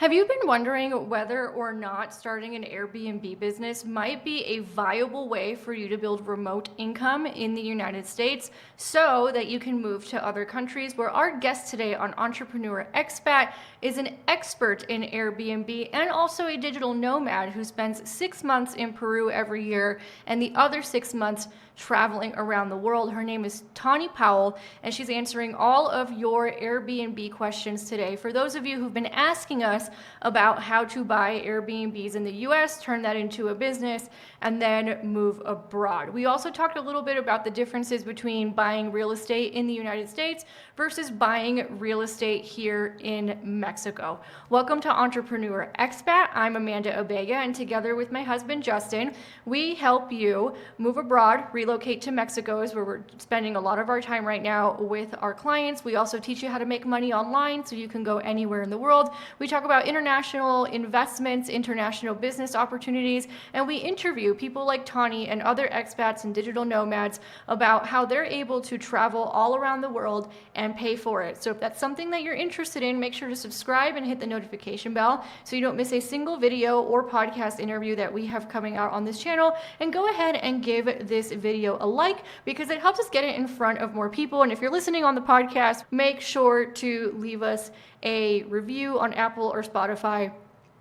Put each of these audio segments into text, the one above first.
Have you been wondering whether or not starting an Airbnb business might be a viable way for you to build remote income in the United States so that you can move to other countries? Where our guest today on Entrepreneur Expat is an expert in Airbnb and also a digital nomad who spends 6 months in Peru every year and the other 6 months traveling around the world. Her name is Tawny Powell, and she's answering all of your Airbnb questions today. For those of you who've been asking us about how to buy Airbnbs in the US, turn that into a business, and then move abroad. We also talked a little bit about the differences between buying real estate in the United States versus buying real estate here in Mexico. Welcome to Entrepreneur Expat. I'm Amanda Obega, and together with my husband Justin, we help you move abroad, relocate to Mexico, is where we're spending a lot of our time right now with our clients. We also teach you how to make money online so you can go anywhere in the world. We talk about international investments, international business opportunities, and we interview people like Tawny and other expats and digital nomads about how they're able to travel all around the world and pay for it. So if that's something that you're interested in, make sure to subscribe and hit the notification bell so you don't miss a single video or podcast interview that we have coming out on this channel. And go ahead and give this video a like because it helps us get it in front of more people. And if you're listening on the podcast, make sure to leave us a review on Apple or Spotify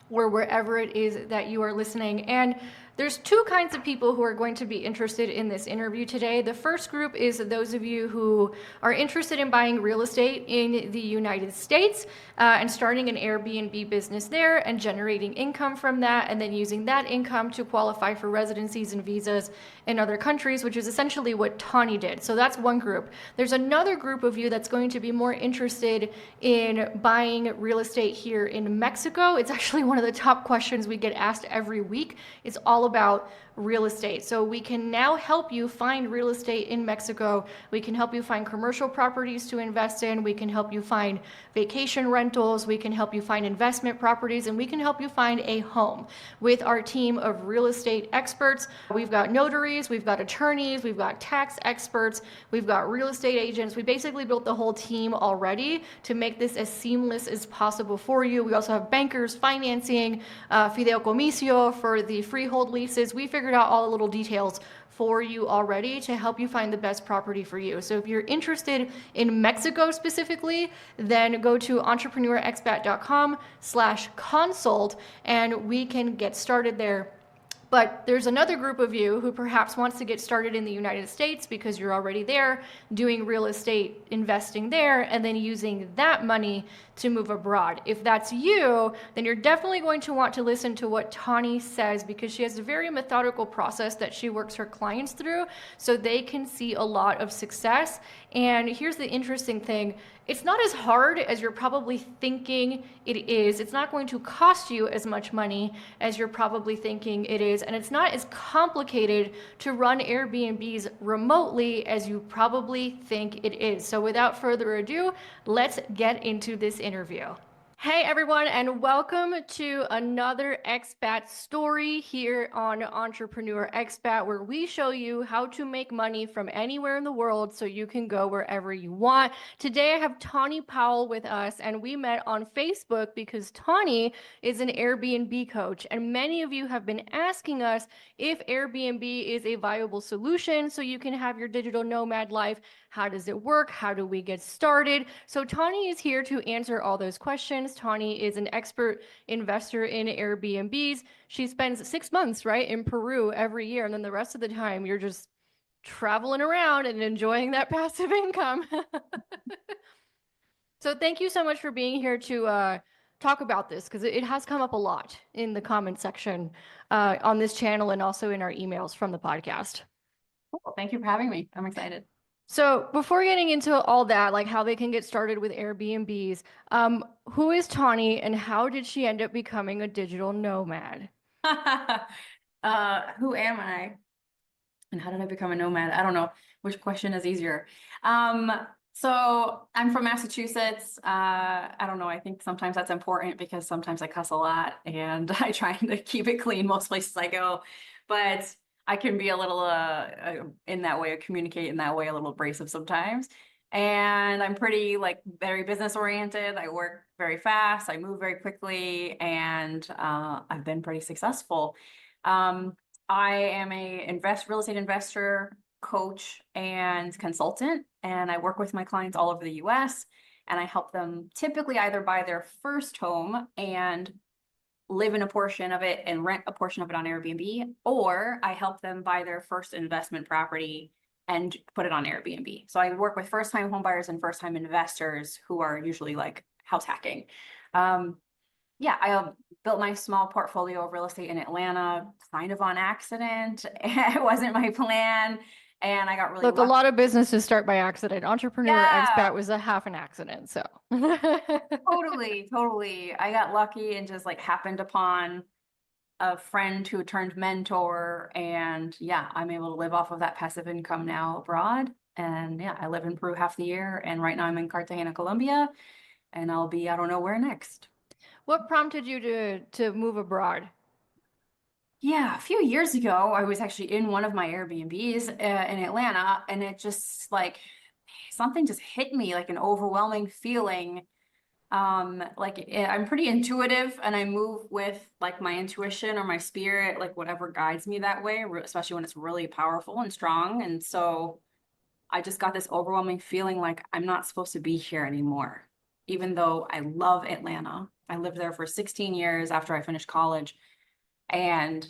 or wherever it is that you are listening. And there's two kinds of people who are going to be interested in this interview today. The first group is those of you who are interested in buying real estate in the United States and starting an Airbnb business there and generating income from that, and then using that income to qualify for residencies and visas in other countries, which is essentially what Tawny did. So that's one group. There's another group of you that's going to be more interested in buying real estate here in Mexico. It's actually one of the top questions we get asked every week. It's all about real estate. So we can now help you find real estate in Mexico. We can help you find commercial properties to invest in. We can help you find vacation rentals. We can help you find investment properties, and we can help you find a home with our team of real estate experts. We've got notaries, we've got attorneys, we've got tax experts, we've got real estate agents. We basically built the whole team already to make this as seamless as possible for you. We also have bankers, financing, fideicomiso for the freehold leases. We figured out all the little details for you already to help you find the best property for you. So if you're interested in Mexico specifically, then go to entrepreneurexpat.com/consult and we can get started there. But there's another group of you who perhaps wants to get started in the United States because you're already there doing real estate investing there and then using that money to move abroad. If that's you, then you're definitely going to want to listen to what Tawny says because she has a very methodical process that she works her clients through so they can see a lot of success. And here's the interesting thing. It's not as hard as you're probably thinking it is. It's not going to cost you as much money as you're probably thinking it is. And it's not as complicated to run Airbnbs remotely as you probably think it is. So without further ado, let's get into this interview. Hey everyone, and welcome to another expat story here on Entrepreneur Expat, where we show you how to make money from anywhere in the world so you can go wherever you want. Today I have Tawny Powell with us, and we met on Facebook because Tawny is an Airbnb coach, and many of you have been asking us if Airbnb is a viable solution so you can have your digital nomad life. How does it work? How do we get started? So Tawny is here to answer all those questions. Tawny is an expert investor in Airbnbs. She spends 6 months, right, in Peru every year. And then the rest of the time, you're just traveling around and enjoying that passive income. So thank you so much for being here to talk about this, because it has come up a lot in the comment section on this channel and also in our emails from the podcast. Cool. Thank you for having me. I'm excited. So before getting into all that, like how they can get started with Airbnbs, who is Tawny and how did she end up becoming a digital nomad? Who am I? And how did I become a nomad? I don't know which question is easier. So I'm from Massachusetts. I don't know. I think sometimes that's important because sometimes I cuss a lot and I try to keep it clean most places I go. But I can be a little in that way, communicate in that way, a little abrasive sometimes. And I'm pretty like very business oriented. I work very fast. I move very quickly, and I've been pretty successful. Um, I am a real estate investor, coach, and consultant, and I work with my clients all over the US. And I help them typically either buy their first home and live in a portion of it and rent a portion of it on Airbnb, or I help them buy their first investment property and put it on Airbnb. So I work with first-time homebuyers and first-time investors who are usually like house hacking. Um, yeah, I built my small portfolio of real estate in Atlanta kind of on accident. It wasn't my plan, and I got really Look, a lucky. lot of businesses start by accident. Entrepreneur Yeah, expat was a half an accident, so. totally, totally. I got lucky and just like happened upon a friend who turned mentor, and yeah, I'm able to live off of that passive income now abroad. And yeah, I live in Peru half the year, and right now I'm in Cartagena, Colombia, and I'll be I don't know where next. What prompted you to move abroad? Yeah, a few years ago, I was actually in one of my Airbnbs in Atlanta, and it just like something just hit me like an overwhelming feeling. I'm pretty intuitive, and I move with like my intuition or my spirit, like whatever guides me that way, especially when it's really powerful and strong. And so I just got this overwhelming feeling like I'm not supposed to be here anymore, even though I love Atlanta. I lived there for 16 years after I finished college, and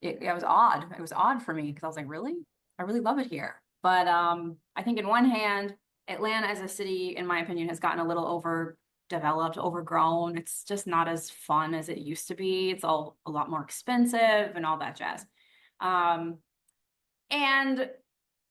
it was odd. It was odd for me because I was like, really? I really love it here. But I think in one hand, Atlanta as a city, in my opinion, has gotten a little overdeveloped, overgrown. It's just not as fun as it used to be. It's all a lot more expensive and all that jazz. Um, and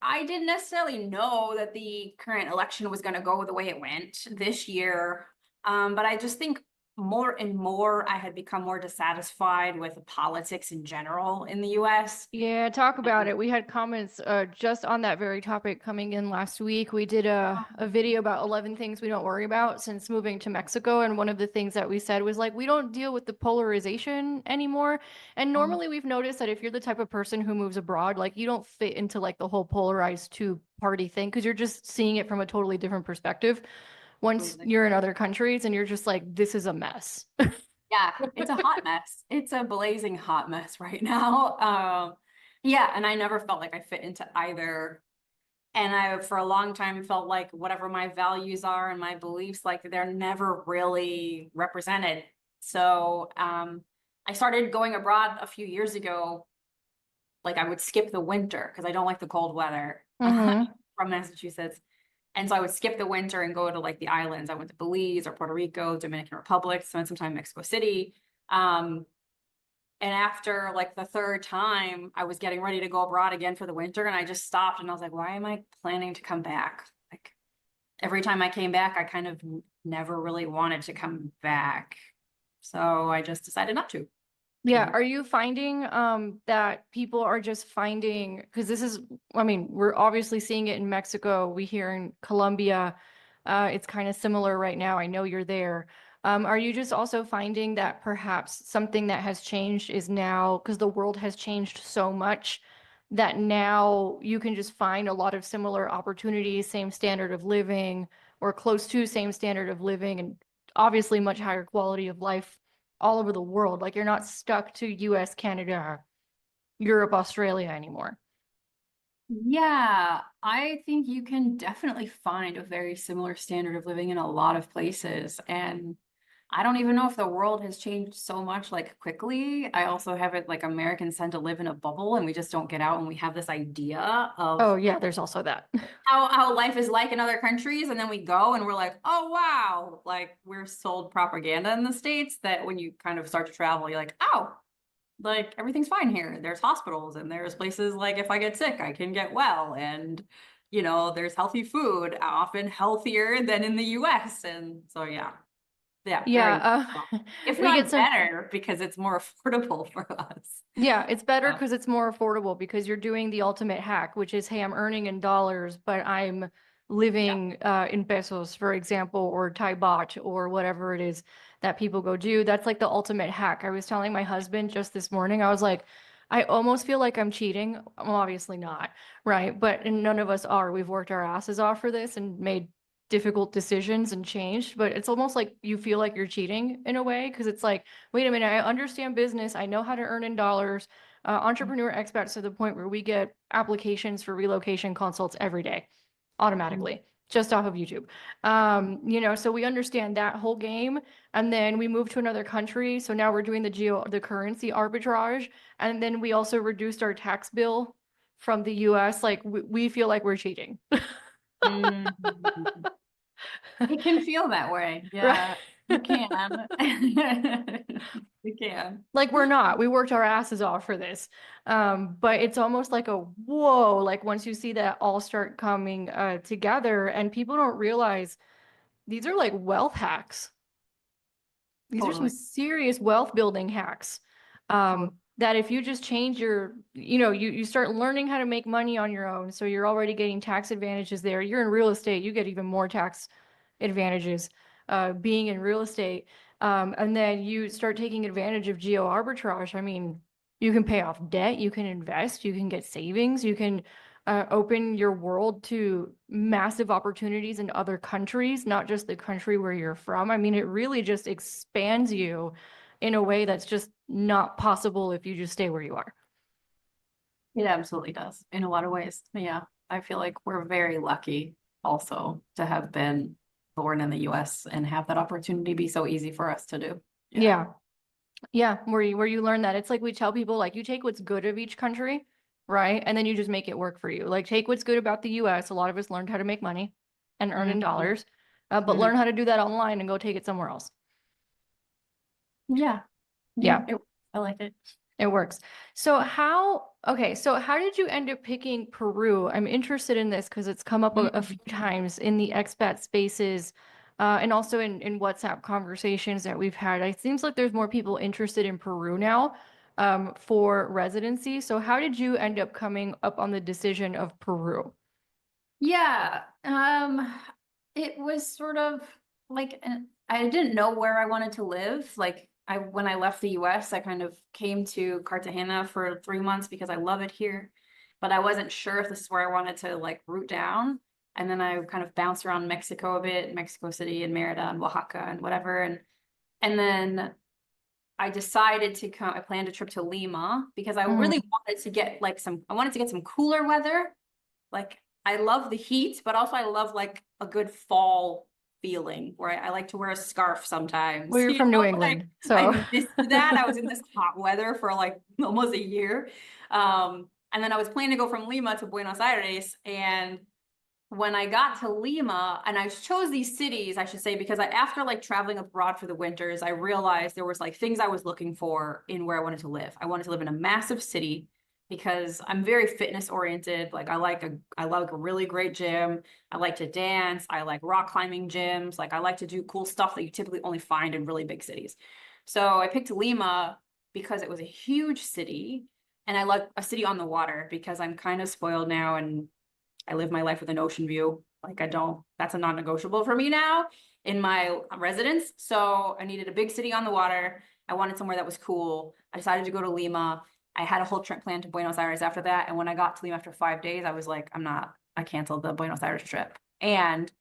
I didn't necessarily know that the current election was going to go the way it went this year. But I just think more and more I had become more dissatisfied with politics in general in the US. Yeah, talk about it. We had comments just on that very topic coming in last week. We did a video about 11 things we don't worry about since moving to Mexico. And one of the things that we said was like, we don't deal with the polarization anymore. And Um, normally we've noticed that if you're the type of person who moves abroad, like you don't fit into like the whole polarized two party thing because you're just seeing it from a totally different perspective once Absolutely. you're in other countries and you're just like, this is a mess. Yeah, it's a hot mess. It's a blazing hot mess right now. Yeah, and I never felt like I fit into either. And I, for a long time, felt like whatever my values are and my beliefs, like they're never really represented. So, I started going abroad a few years ago. Like I would skip the winter because I don't like the cold weather Hmm. from Massachusetts. And so I would skip the winter and go to like the islands. I went to Belize or Puerto Rico, Dominican Republic, spent some time in Mexico City. Um, and after like the third time, I was getting ready to go abroad again for the winter, and I just stopped and I was like, why am I planning to come back? Like every time I came back, I kind of never really wanted to come back. So I just decided not to. And Yeah, here. are you finding that people are just finding because this is, I mean, we're obviously seeing it in Mexico, we hear in Colombia, it's kind of similar right now. I know you're there. Are you just also finding that perhaps something that has changed is now because the world has changed so much that now you can just find a lot of similar opportunities, same standard of living or close to same standard of living, and obviously much higher quality of life all over the world. Like you're not stuck to US, Canada, Europe, Australia anymore. Yeah, I think you can definitely find a very similar standard of living in a lot of places. And I don't even know if the world has changed so much like quickly. I also have it like Americans tend to live in a bubble and we just don't get out, and we have this idea Oh of yeah, there's also that. how life is like in other countries, and then we go and we're like, oh wow, like we're sold propaganda in the States that when you kind of start to travel, you're like, oh, like everything's fine here. There's hospitals and there's places like if I get sick, I can get well. And, there's healthy food, often healthier than in the US. And so, yeah, yeah, very, Yeah, well, if we get not some. better, because it's more affordable for us. Yeah, it's better Uh, because it's more affordable because you're doing the ultimate hack, which is, hey, I'm earning in dollars, but I'm yeah. living in pesos, for example, or Thai baht or whatever it is that people go do. That's like the ultimate hack. I was telling my husband just this morning, I was like, I almost feel like I'm cheating. Well, obviously not, right? But and none of us are. We've worked our asses off for this and made difficult decisions and changed, but it's almost like you feel like you're cheating in a way because it's like, wait a minute, I understand business. I know how to earn in dollars. Entrepreneur expats to the point where we get applications for relocation consults every day automatically just off of YouTube. So we understand that whole game. And then we moved to another country. So now we're doing the currency arbitrage. And then we also reduced our tax bill from the US. Like we feel like we're cheating. Mhm. It can feel that way. Right. Yeah, you can. You can. Like we're not. We worked our asses off for this. But it's almost like a whoa, like once you see that all start coming together and people don't realize these are like wealth hacks. These are some Totally. serious wealth building hacks. Totally. That if you just change you start learning how to make money on your own. So you're already getting tax advantages there. You're in real estate, you get even more tax advantages being in real estate. And then you start taking advantage of geo arbitrage. I mean, you can pay off debt, you can invest, you can get savings, you can open your world to massive opportunities in other countries, not just the country where you're from. I mean, it really just expands you in a way that's just not possible if you just stay where you are. It absolutely does in a lot of ways. Yeah, I feel like we're very lucky also to have been born in the US and have that opportunity be so easy for us to do. Yeah. Yeah. Yeah, where you learn that. It's like we tell people like you take what's good of each country, right? And then you just make it work for you. Like take what's good about the US. A lot of us learned how to make money and earn in Mhm. dollars, but Mhm. learn how to do that online and go take it somewhere else. Yeah. Yeah. Yeah. I like it. It works. Okay, so how did you end up picking Peru? I'm interested in this because it's come up a few Mhm. times in the expat spaces, and also in WhatsApp conversations that we've had. It seems like there's more people interested in Peru now, for residency. So how did you end up coming up on the decision of Peru? Yeah. It was sort of like I didn't know where I wanted to live. Like when I left the US, I kind of came to Cartagena for 3 months because I love it here, but I wasn't sure if this is where I wanted to like root down. And then I kind of bounced around Mexico a bit, Mexico City and Merida and Oaxaca and whatever. And then I decided to come, I planned a trip to Lima because I Mhm. really wanted to get like I wanted to get some cooler weather. Like I love the heat, but also I love like a good fall feeling where I like to wear a scarf Well, sometimes. you're You from New know, like England, so I missed that. I was in this hot weather for like almost a year. And then I was planning to go from Lima to Buenos Aires. And when I got to Lima, and I chose these cities, I should say, because after like traveling abroad for the winters, I realized there was like things I was looking for in where I wanted to live. I wanted to live in a massive city because I'm very fitness oriented. Like I like a really great gym. I like to dance. I like rock climbing gyms. Like I like to do cool stuff that you typically only find in really big cities. So I picked Lima because it was a huge city and I like a city on the water because I'm kind of spoiled now and I live my life with an ocean view. Like I don't, that's a non-negotiable for me now in my residence. So I needed a big city on the water. I wanted somewhere that was cool. I decided to go to Lima. I had a whole trip planned to Buenos Aires after that. And when I got to Lima after 5 days, I was like, I canceled the Buenos Aires trip. And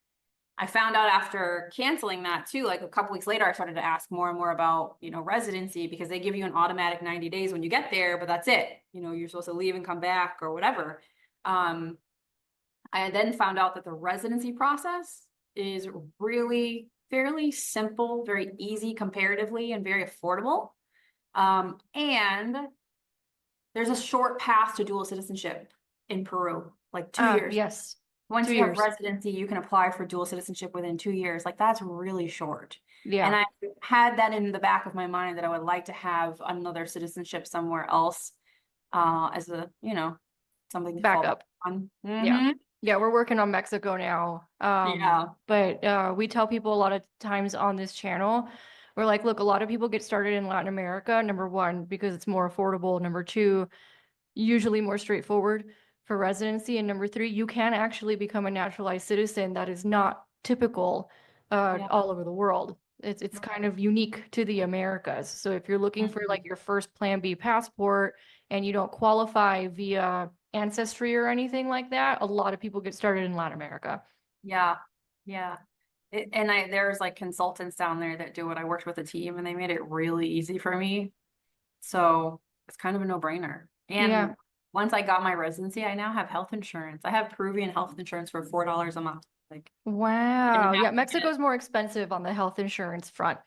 I found out after canceling that too, like a couple weeks later, I started to ask more and more about, residency because they give you an automatic 90 days when you get there, but that's it. You're supposed to leave and come back or whatever. Um, I then found out that the residency process is really fairly simple, very easy comparatively, and very affordable. And there's a short path to dual citizenship in Peru, like 2 years. yes, Once two you have years. residency, you can apply for dual citizenship within 2 years. Like that's really short. And Yeah, I had that in the back of my mind that I would like to have another citizenship somewhere else, as something to fall back backup. on. Yeah. Yeah, we're working on Mexico now. Yeah. But we tell people a lot of times on this channel, we're like, look, a lot of people get started in Latin America, number one, because it's more affordable. Number two, usually more straightforward for residency. And number three, you can actually become a naturalized citizen that is not typical Yeah. all over the world. It's kind of unique to the Americas. So if you're looking for like your first Plan B passport and you don't qualify via ancestry or anything like that, a lot of people get started in Latin America. Yeah, yeah. And there's like consultants down there that do it. I worked with a team and they made it really easy for me. So it's kind of a no-brainer. And Yeah. once I got my residency, I now have health insurance. I have Peruvian health insurance for $4 a month. Like, Wow. didn't Yeah, have to get Mexico's more expensive on the health insurance front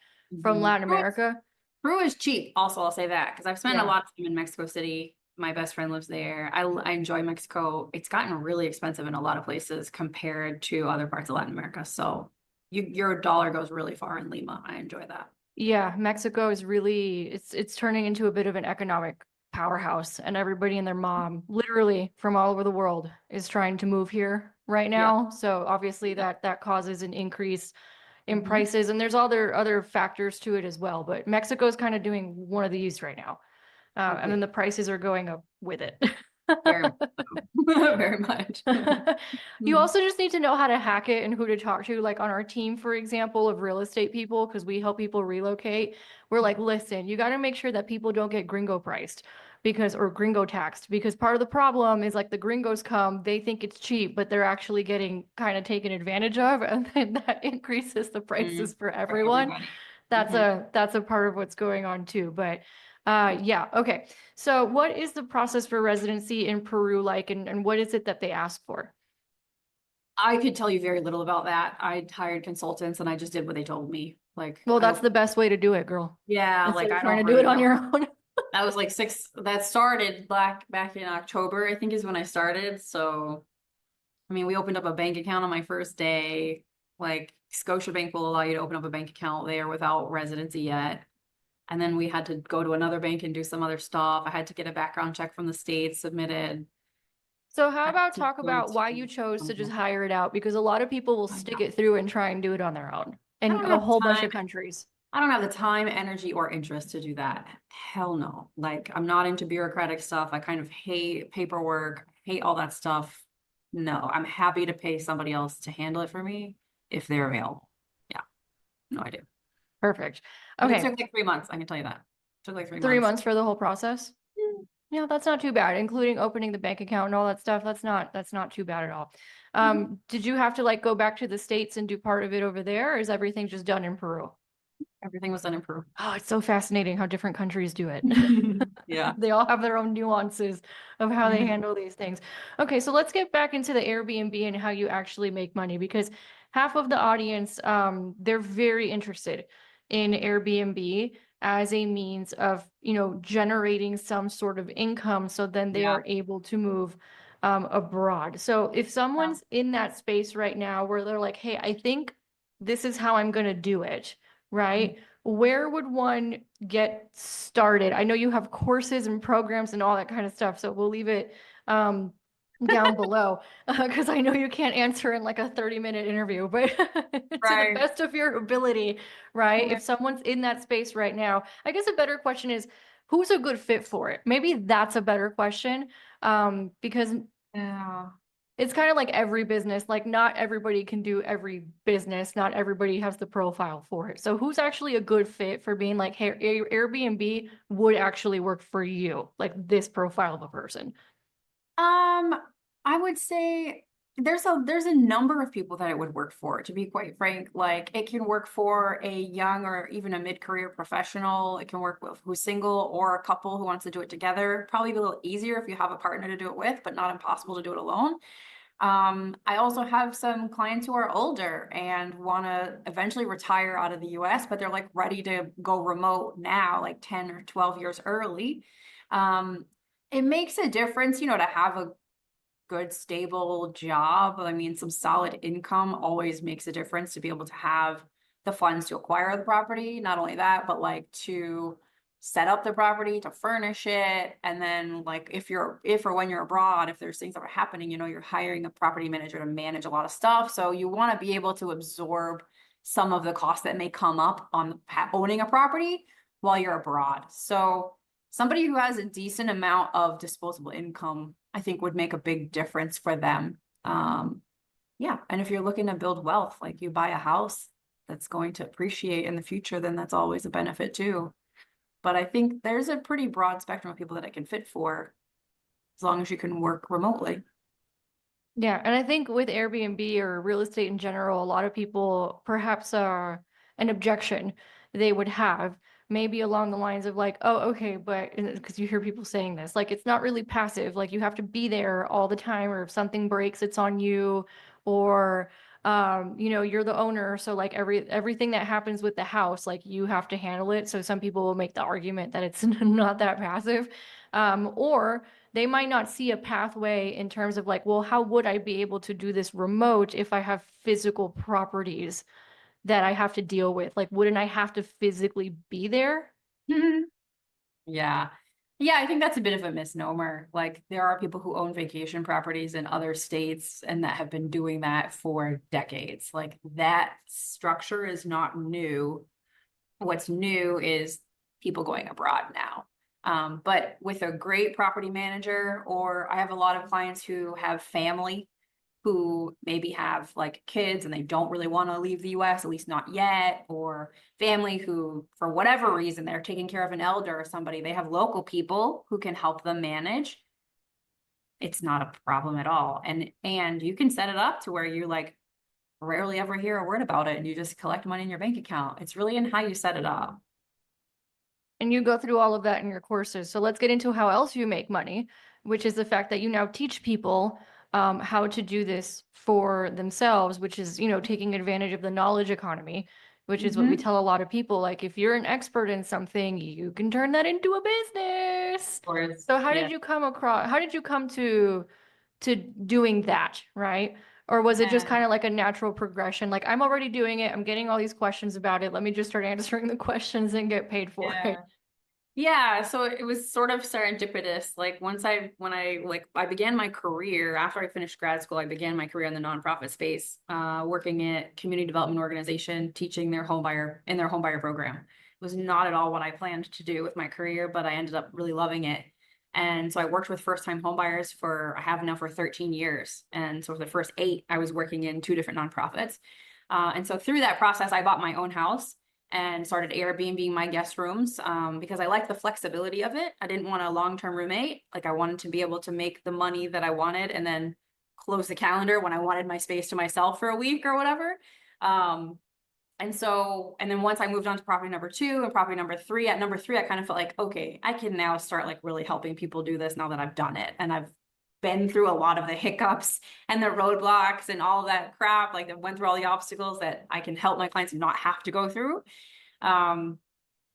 from it. Latin America. Peru is cheap. Also, I'll say that because I've spent a Yeah. lot of time in Mexico City. My best friend lives there. I enjoy Mexico. It's gotten really expensive in a lot of places compared to other parts of Latin America. So your dollar goes really far in Lima. I enjoy that. Yeah, Mexico is really it's turning into a bit of an economic powerhouse, and everybody and their mom, literally from all over the world, is trying to move here right Yeah. now. So obviously Yeah. that causes an increase in Mhm. prices, and there's other factors to it as well. But Mexico's kind of doing one of these right now, and then Okay. the prices are going up with it. Very much so. Very much. You Mhm. also just need to know how to hack it and who to talk to. Like on our team, for example, of real estate people, because we help people relocate. We're like, listen, you got to make sure that people don't get gringo priced or gringo taxed, because part of the problem is like the gringos come, they think it's cheap, but they're actually getting kind of taken advantage of, and then that increases the Mhm. prices for For everyone. everybody. That's Mhm. a part of what's going on too. But yeah, okay. So what is the process for residency in Peru like, and what is it that they ask for? I could tell you very little about that. I hired consultants and I just did what they told me. Like Well, I that's don't, the best way to do it, girl. yeah, Instead like of I trying don't to do it really on know. your own. That was like that started back in October, I think is when I started. So, I mean, we opened up a bank account on my first day. Like Scotiabank will allow you to open up a bank account there without residency yet. And then we had to go to another bank and do some other stuff. I had to get a background check from the state submitted. So how I had about to talk go about why you to, chose to just hire it out? Because a lot of people will stick it through and try and do it on their own I in don't a have whole bunch time. of countries. I don't have the time, energy, or interest to do that. Hell no. Like, I'm not into bureaucratic stuff. I kind of hate paperwork, hate all that stuff. No, I'm happy to pay somebody else to handle it for me if they're available. Yeah, no, I do. Perfect. But it Okay, took like 3 months. I can tell you that. It took like three 3 months. months for the whole process. Yeah, that's not too bad, including opening the bank account and all that stuff. That's not too bad at all. Mhm. Did you have to like go back to the States and do part of it over there, or is everything just done in Peru? Everything was done in Peru. Oh, it's so fascinating how different countries do it. Yeah. They all have their own nuances of how they handle these things. Okay, so let's get back into the Airbnb and how you actually make money, because half of the audience, they're very interested in Airbnb as a means of, generating some sort of income, so then they Yeah. are able to move abroad. So if Yeah. someone's in that space right now where they're like, hey, I think this is how I'm going to do it, right? Where would one get started? I know you have courses and programs and all that kind of stuff, so we'll leave it um, down below because I know you can't answer in like a 30-minute interview, but to the Right. best of your ability, right? Yeah. If someone's in that space right now, I guess a better question is who's a good fit for it? Maybe that's a better question, because Yeah. it's kind of like every business, like not everybody can do every business, not everybody has the profile for it. So who's actually a good fit for being like, hey, Airbnb would actually work for you, like this profile of a person? Um, I would say there's a number of people that it would work for, to be quite frank. Like it can work for a young or even a mid-career professional. It can work with who's single or a couple who wants to do it together. Probably be a little easier if you have a partner to do it with, but not impossible to do it alone. I also have some clients who are older and want to eventually retire out of the US, but they're like ready to go remote now, like 10 or 12 years early. Um, it makes a difference, to have a good, stable job. I mean, some solid income always makes a difference to be able to have the funds to acquire the property. Not only that, but like to set up the property, to furnish it. And then like if or when you're abroad, if there's things that are happening, you're hiring a property manager to manage a lot of stuff. So you want to be able to absorb some of the costs that may come up on owning a property while you're abroad. So somebody who has a decent amount of disposable income, I think would make a big difference for them. Yeah. And if you're looking to build wealth, like you buy a house, that's going to appreciate in the future, then that's always a benefit too. But I think there's a pretty broad spectrum of people that it can fit for, as long as you can work remotely. Yeah, and I think with Airbnb or real estate in general, a lot of people perhaps an objection they would have maybe along the lines of like, oh, okay, but because you hear people saying this, like it's not really passive, like you have to be there all the time, or if something breaks, it's on you, or you're the owner, so like everything that happens with the house, like you have to handle it. So some people will make the argument that it's not that passive. Or they might not see a pathway in terms of like, well, how would I be able to do this remote if I have physical properties that I have to deal with? Like, wouldn't I have to physically be there? Yeah. Yeah, I think that's a bit of a misnomer. Like there are people who own vacation properties in other states and that have been doing that for decades. Like that structure is not new. What's new is people going abroad now. But with a great property manager, or I have a lot of clients who have family who maybe have like kids and they don't really want to leave the US, at least not yet, or family who, for whatever reason, they're taking care of an elder or somebody, they have local people who can help them manage. It's not a problem at all. And you can set it up to where you like rarely ever hear a word about it and you just collect money in your bank account. It's really in how you set it up. And you go through all of that in your courses. So let's get into how else you make money, which is the fact that you now teach people how to do this for themselves, which is, taking advantage of the knowledge economy, which is what we Mhm. tell a lot of people. Like, if you're an expert in something, you can turn that into a business. Or So yeah. how did you come to doing that, right? Or was it just Yeah. kind of like a natural progression? Like, I'm already doing it. I'm getting all these questions about it. Let me just start answering the questions and get paid for it. Yeah. Yeah, so it was sort of serendipitous. Like when I began my career after I finished grad school, I began my career in the nonprofit space, working at community development organization, teaching their home buyer program. It was not at all what I planned to do with my career, but I ended up really loving it. And so I worked with first time home buyers I have now for 13 years. And so for the first 8, I was working in 2 different nonprofits. And so through that process, I bought my own house and started Airbnb my guest rooms because I liked the flexibility of it. I didn't want a long-term roommate. Like I wanted to be able to make the money that I wanted and then close the calendar when I wanted my space to myself for a week or whatever. And then once I moved on to property number 2 and property number 3, at number 3, I kind of felt like, okay, I can now start like really helping people do this now that I've done it. And I've been through a lot of the hiccups and the roadblocks and all of that crap. Like I went through all the obstacles that I can help my clients not have to go through. Um,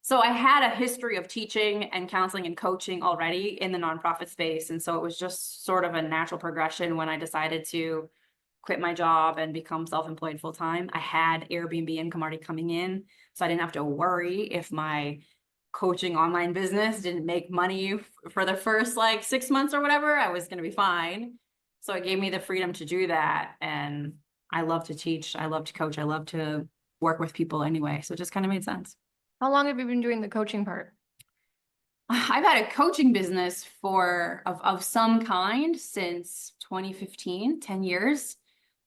so I had a history of teaching and counseling and coaching already in the nonprofit space. And so it was just sort of a natural progression when I decided to quit my job and become self-employed full time. I had Airbnb income already coming in, so I didn't have to worry if my coaching online business didn't make money for the first like 6 months or whatever. I was going to be fine. So it gave me the freedom to do that. And I love to teach. I love to coach. I love to work with people anyway. So it just kind of made sense. How long have you been doing the coaching part? I've had a coaching business of some kind since 2015, 10 years.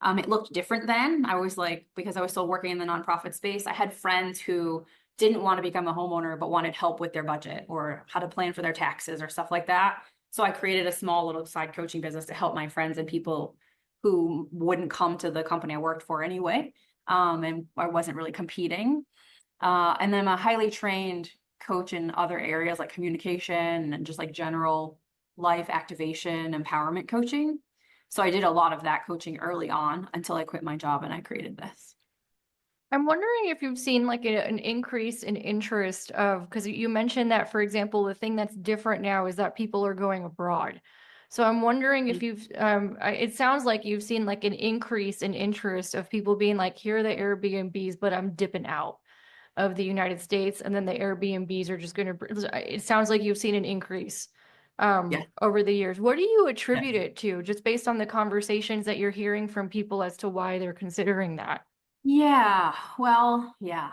It looked different then. I was like, because I was still working in the nonprofit space, I had friends who didn't want to become a homeowner, but wanted help with their budget or how to plan for their taxes or stuff like that. So I created a small little side coaching business to help my friends and people who wouldn't come to the company I worked for anyway. And I wasn't really competing. And then I'm a highly trained coach in other areas like communication and just like general life activation, empowerment coaching. So I did a lot of that coaching early on until I quit my job and I created this. I'm wondering if you've seen like an increase in interest of, because you mentioned that, for example, the thing that's different now is that people are going abroad. So I'm wondering if it sounds like you've seen like an increase in interest of people being like, here are the Airbnbs, but I'm dipping out of the United States. And then the Airbnbs are just going to, it sounds like you've seen an increase Yeah. over the years. What do you attribute it to, just based on the conversations that you're hearing from people as to why they're considering that? Yeah. Well, yeah.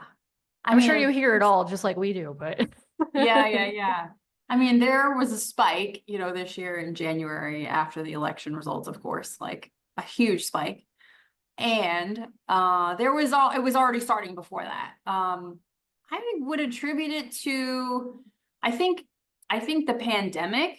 I I'm mean, sure you hear it all just like we do, but yeah. I mean, there was a spike, this year in January after the election results, of course, like a huge spike. And it was already starting before that. I would attribute it to, I think, I think the pandemic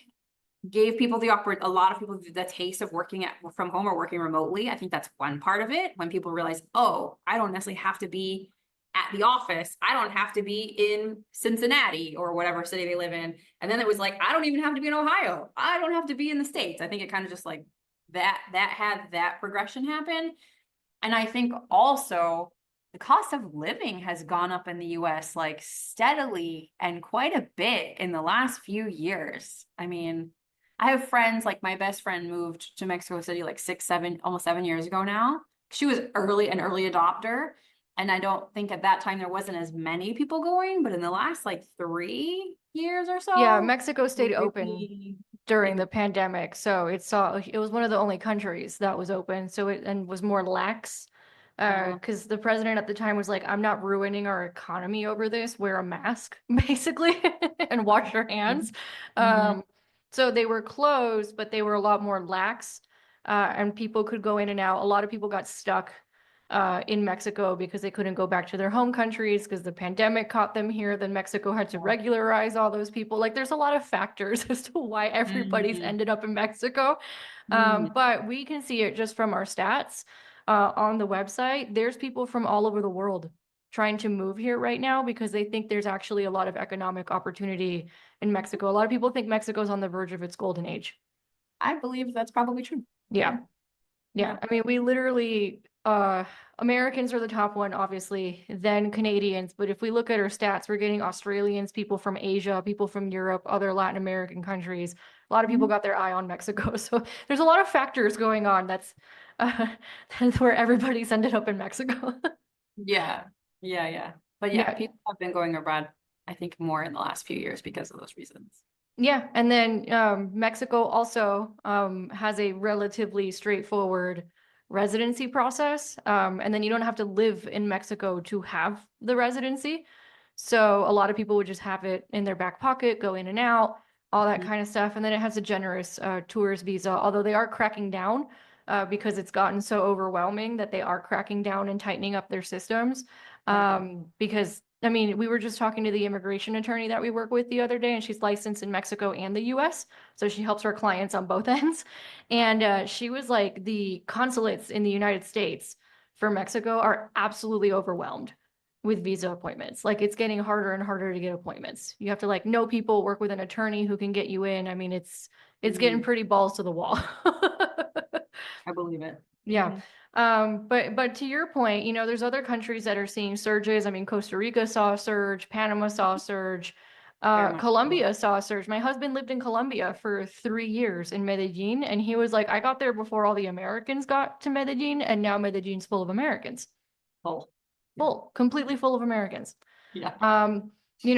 gave people a lot of people the taste of working from home or working remotely. I think that's one part of it, when people realize, oh, I don't necessarily have to be at the office. I don't have to be in Cincinnati or whatever city they live in. And then it was like, I don't even have to be in Ohio. I don't have to be in the States. I think it kind of just like that had that progression happen. And I think also the cost of living has gone up in the US like steadily and quite a bit in the last few years. I mean, I have friends, like my best friend moved to Mexico City like 6, 7, almost 7 years ago now. She was an early adopter. And I don't think at that time there wasn't as many people going, but in the last like 3 years or Yeah, so, Mexico stayed open really, during it, the pandemic, so it was one of the only countries that was open, so it and was more lax. uh, Because the president at the time was like, I'm not ruining our economy over this. Wear a mask, basically, and wash your hands. mhm, So they were closed, but they were a lot more lax, and people could go in and out. A lot of people got stuck in Mexico because they couldn't go back to their home countries because the pandemic caught them here. Then Mexico had to regularize all those people. Like, there's a lot of factors as to why everybody's mhm, ended up in Mexico. mhm. But we can see it just from our stats on the website. There's people from all over the world trying to move here right now because they think there's actually a lot of economic opportunity in Mexico. A lot of people think Mexico's on the verge of its golden age. I believe that's probably true. Yeah. Yeah. Yeah, Yeah. I mean, we literally, Americans are the top one, obviously, then Canadians. But if we look at our stats, we're getting Australians, people from Asia, people from Europe, other Latin American countries. A lot of people Mhm. got their eye on Mexico. So there's a lot of factors going on. Uh, that's where everybody's ended up in Mexico. Yeah. Yeah. Yeah. But yeah, Yeah. people have been going abroad, I think, more in the last few years because of those reasons. Yeah, and then Mexico also has a relatively straightforward residency process. And then you don't have to live in Mexico to have the residency. So a lot of people would just have it in their back pocket, go in and out, all that Mhm. kind of stuff. And then it has a generous tourist visa, although they are cracking down because it's gotten so overwhelming that they are cracking down and tightening up their systems. Okay. Because I mean, we were just talking to the immigration attorney that we work with the other day, and she's licensed in Mexico and the US. So she helps her clients on both ends. And she was like, the consulates in the United States for Mexico are absolutely overwhelmed with visa appointments. Like, it's getting harder and harder to get appointments. You have to like know people, work with an attorney who can get you in. I mean, it's getting Mhm. pretty balls to the wall. I believe it. Yeah. Mhm. But to your point, there's other countries that are seeing surges. I mean, Costa Rica saw a surge, Panama saw a surge, Very much so. Colombia saw a surge. My husband lived in Colombia for 3 years in Medellin, and he was like, I got there before all the Americans got to Medellin, and now Medellin's full of Americans. Oh, yeah. Full, completely full of Americans. Yeah. Um, I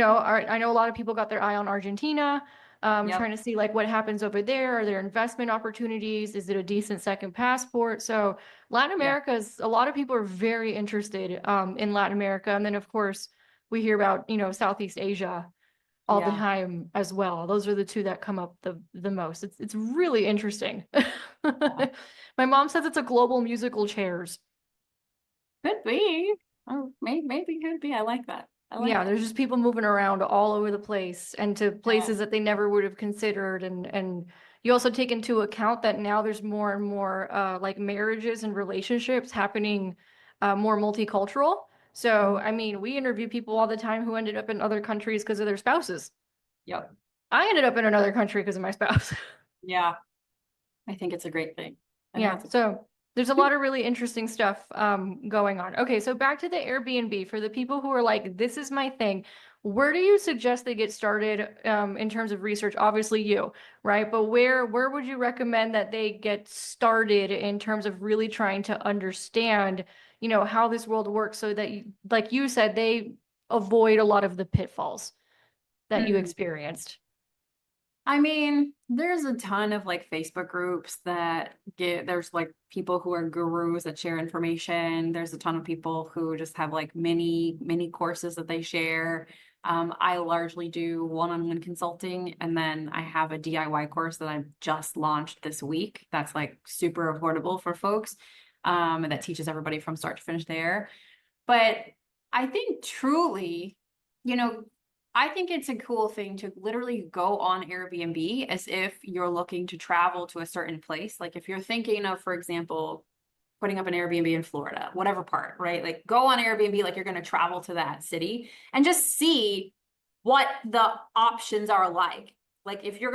know a lot of people got their eye on Argentina, Yep. trying to see like what happens over there. Are there investment opportunities? Is it a decent second passport? So Latin Yeah. America is a lot of people are very interested in Latin America. And then of course we hear about, Southeast Asia all the Yeah. time as well. Those are the two that come up the most. It's really interesting. Yeah. My mom says it's a global musical chairs. Could be. Oh, maybe could be. I like that. I like Yeah, that. there's just people moving around all over the place and to Yeah. places that they never would have considered. And you also take into account that now there's more and more like marriages and relationships happening more multicultural. So, Mhm. I mean, we interview people all the time who ended up in other countries because of their spouses. Yep. I ended up in another country because of my spouse. Yeah. I think it's a great thing. I think Yeah, it's a so there's a lot of really interesting stuff going on. Okay, so back to the Airbnb for the people who are like, this is my thing. Where do you suggest they get started in terms of research? Obviously you, right? But where would you recommend that they get started in terms of really trying to understand, how this world works so that like you said, they avoid a lot of the pitfalls that you Mhm. experienced? I mean, there's a ton of like Facebook groups there's like people who are gurus that share information. There's a ton of people who just have like mini courses that they share. I largely do one-on-one consulting, and then I have a DIY course that I've just launched this week. That's like super affordable for folks. and that teaches everybody from start to finish there. But I think truly, you know, I think it's a cool thing to literally go on Airbnb as if you're looking to travel to a certain place. Like if you're thinking of, for example, putting up an Airbnb in Florida, whatever part, right? Like go on Airbnb like you're going to travel to that city and just see what the options are like. Like if you're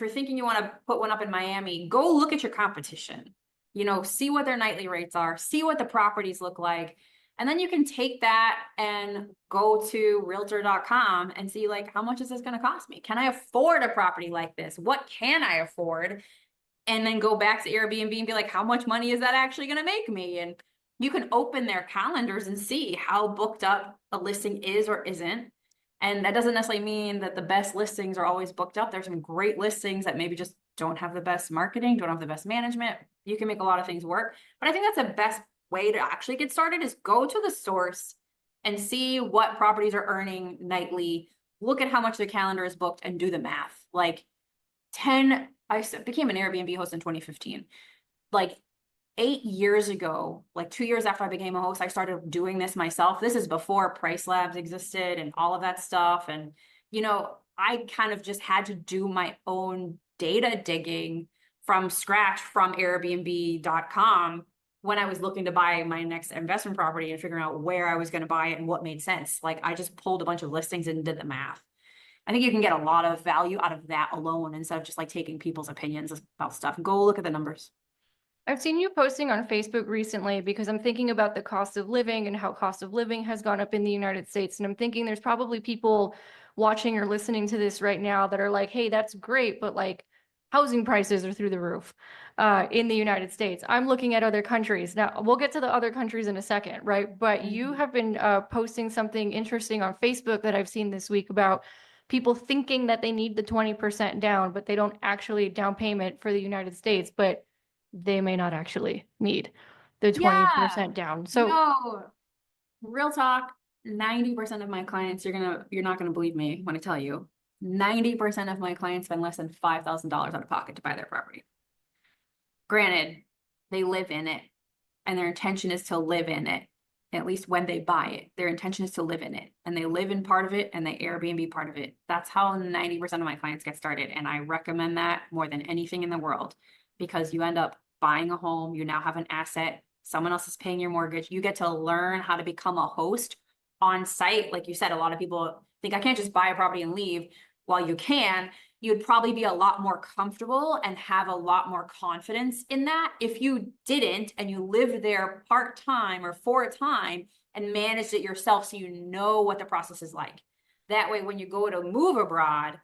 thinking you want to put one up in Miami, go look at your competition. You know, see what their nightly rates are, see what the properties look like. And then you can take that and go to realtor.com and see like, how much is this going to cost me? Can I afford a property like this? What can I afford? And then go back to Airbnb and be like, how much money is that actually going to make me? And you can open their calendars and see how booked up a listing is or isn't. And that doesn't necessarily mean that the best listings are always booked up. There's some great listings that maybe just don't have the best marketing, don't have the best management. You can make a lot of things work. But I think that's the best way to actually get started is go to the source and see what properties are earning nightly. Look at how much their calendar is booked and do the math. Like I became an Airbnb host in 2015. Like 8 years ago, like 2 years after I became a host, I started doing this myself. This is before Price Labs existed and all of that stuff. And, you know, I kind of just had to do my own data digging from scratch from Airbnb.com when I was looking to buy my next investment property and figuring out where I was going to buy it and what made sense. Like I just pulled a bunch of listings and did the math. I think you can get a lot of value out of that alone instead of just like taking people's opinions about stuff. Go look at the numbers. I've seen you posting on Facebook recently because I'm thinking about the cost of living and how cost of living has gone up in the United States. And I'm thinking there's probably people watching or listening to this right now that are like, hey, that's great, but like housing prices are through the roof in the United States. I'm looking at other countries. Now, we'll get to the other countries in a second, right? But you have been posting something interesting on Facebook that I've seen this week about people thinking that they need the 20% down, but they don't actually down payment for the United States. But they may not actually need the Yeah, 20% down. So, no, real talk, 90% of my clients, you're not gonna believe me when I tell you, 90% of my clients spend less than $5,000 out of pocket to buy their property. Granted, they live in it and their intention is to live in it. At least when they buy it, their intention is to live in it and they live in part of it and they Airbnb part of it. That's how 90% of my clients get started. And I recommend that more than anything in the world because you end up buying a home. You now have an asset. Someone else is paying your mortgage. You get to learn how to become a host on site. Like you said, a lot of people think I can't just buy a property and leave. While you can, you'd probably be a lot more comfortable and have a lot more confidence in that if you didn't and you lived there part-time or for a time and managed it yourself so you know what the process is like. That way, when you go to move abroad,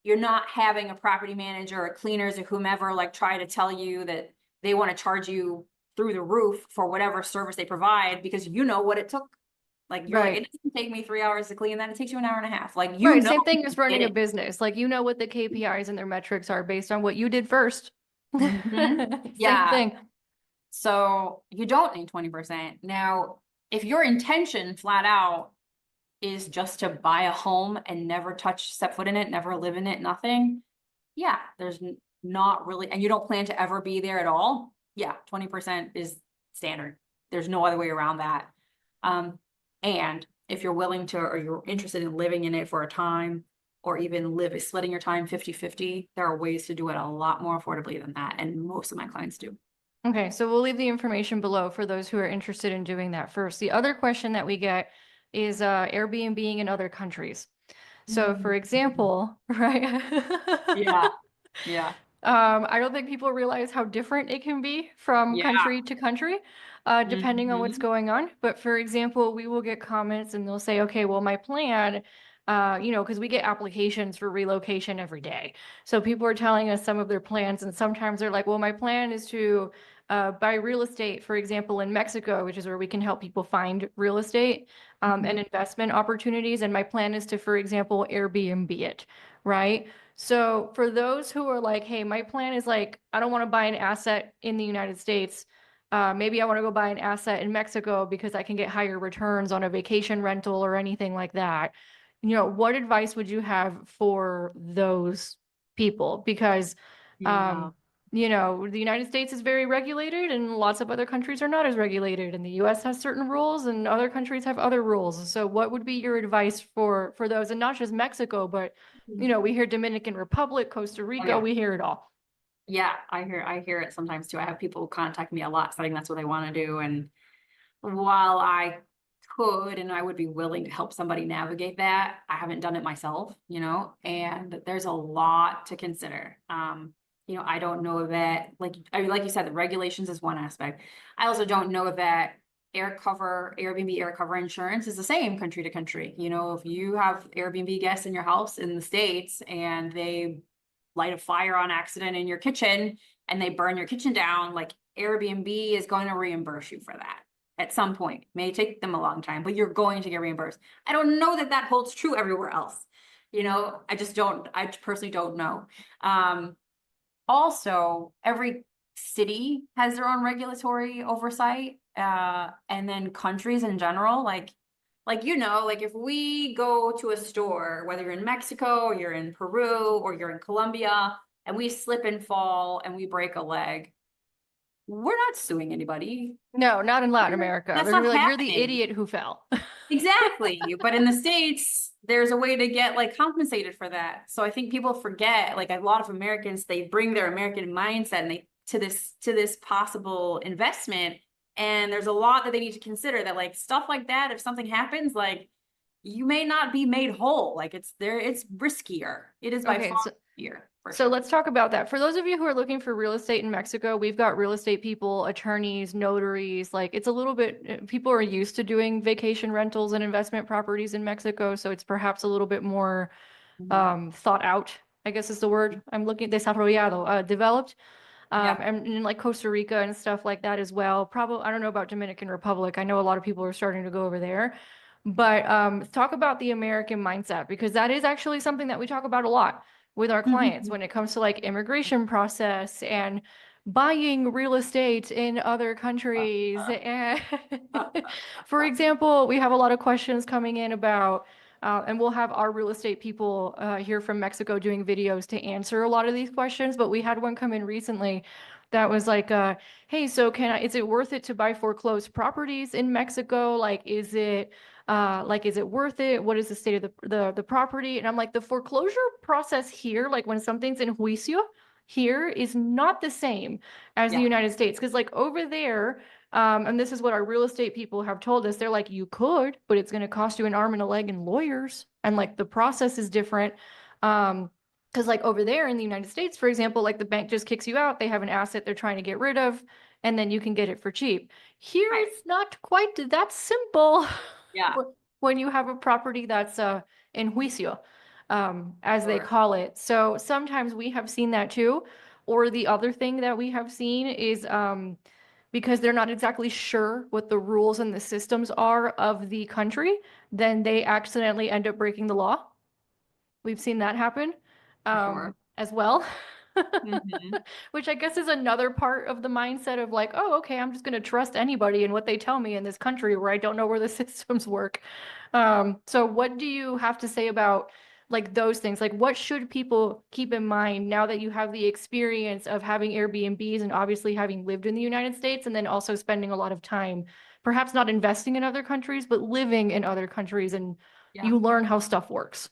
you're not having a property manager or cleaners or whomever like try to tell you that they want to charge you through the roof for whatever service they provide because you know what it took. Like you're like, right. it doesn't take me 3 hours to clean that. It takes you an hour and a half. Like, you Right. know, Same thing as you did running a it. business. Like, you know what the KPIs and their metrics are based on what you did first. Mhm. Same Yeah. thing. So you don't need 20%. Now, if your intention flat out is just to buy a home and never touch, step foot in it, never live in it, nothing. Yeah, there's not really, and you don't plan to ever be there at all. Yeah, 20% is standard. There's no other way around that. And if you're willing to, or you're interested in living in it for a time, or even splitting your time 50-50, there are ways to do it a lot more affordably than that. And most of my clients do. Okay, so we'll leave the information below for those who are interested in doing that first. The other question that we get is Airbnb in other countries. So, for example, right? Yeah, yeah, I don't think people realize how different it can be from yeah. country to country, depending on what's Mhm. going on. But for example, we will get comments and they'll say, okay, well, my plan, because we get applications for relocation every day. So people are telling us some of their plans, and sometimes they're like, well, my plan is to buy real estate, for example, in Mexico, which is where we can help people find real estate and Mhm. investment opportunities. And my plan is to, for example, Airbnb it, right? So for those who are like, hey, my plan is like, I don't want to buy an asset in the United States. Maybe I want to go buy an asset in Mexico because I can get higher returns on a vacation rental or anything like that. What advice would you have for those people? Because Yeah. you know, the United States is very regulated and lots of other countries are not as regulated. And the US has certain rules and other countries have other rules. So what would be your advice for those? And not just Mexico, but you know, we hear Dominican Republic, Costa Oh Rica, yeah. we hear it all. Yeah, I hear it sometimes too. I have people contact me a lot saying that's what they want to do. And while I could and I would be willing to help somebody navigate that, I haven't done it myself, and there's a lot to consider. I don't know that, like you said, the regulations is one aspect. I also don't know that Airbnb air cover insurance is the same country to country. If you have Airbnb guests in your house in the States and they light a fire on accident in your kitchen and they burn your kitchen down, like Airbnb is going to reimburse you for that at some point. It may take them a long time, but you're going to get reimbursed. I don't know that that holds true everywhere else. I personally don't know. Also, every city has their own regulatory oversight, and then countries in general, like if we go to a store, whether you're in Mexico, or you're in Peru, or you're in Colombia, and we slip and fall and we break a leg, we're not suing anybody. No, not in Latin America. That's They're gonna not be like, you're the happening. idiot who fell. Exactly. But in the States, there's a way to get like compensated for that. So I think people forget, like a lot of Americans, they bring their American mindset and they to this possible investment. And there's a lot that they need to consider that like stuff like that, if something happens, like you may not be made whole. Like it's riskier. It is by Okay, far so riskier for So sure. let's talk about that. For those of you who are looking for real estate in Mexico, we've got real estate people, attorneys, notaries. Like it's a little bit, people are used to doing vacation rentals and investment properties in Mexico. So it's perhaps a little bit more Mhm. thought out, I guess is the word I'm looking, desarrollado, developed. Yeah. And in like Costa Rica and stuff like that as well. Probably, I don't know about Dominican Republic. I know a lot of people are starting to go over there. But talk about the American mindset because that is actually something that we talk about a lot with our clients Mhm. when it comes to like immigration process and buying real estate in other countries. And for example, we have a lot of questions coming in about, and we'll have our real estate people here from Mexico doing videos to answer a lot of these questions. But we had one come in recently that was like, hey, so is it worth it to buy foreclosed properties in Mexico? Like, is it worth it? What is the state of the property? And I'm like, the foreclosure process here, like when something's in juicio here is not the same as the Yeah. United States. Because like over there, and this is what our real estate people have told us, they're like, you could, but it's going to cost you an arm and a leg in lawyers. And like the process is different. Because like over there in the United States, for example, like the bank just kicks you out, they have an asset they're trying to get rid of, and then you can get it for cheap. Here, Right. it's not quite that simple. Yeah. When you have a property that's in juicio, as they Sure. call it. So sometimes we have seen that too. Or the other thing that we have seen is because they're not exactly sure what the rules and the systems are of the country, then they accidentally end up breaking the law. We've seen that happen For sure. as well. Hmm. Which I guess is another part of the mindset of like, oh, okay, I'm just going to trust anybody and what they tell me in this country where I don't know where the systems work. So what do you have to say about like those things? Like what should people keep in mind now that you have the experience of having Airbnbs and obviously having lived in the United States and then also spending a lot of time, perhaps not investing in other countries, but living in other countries and Yeah. you learn how stuff works.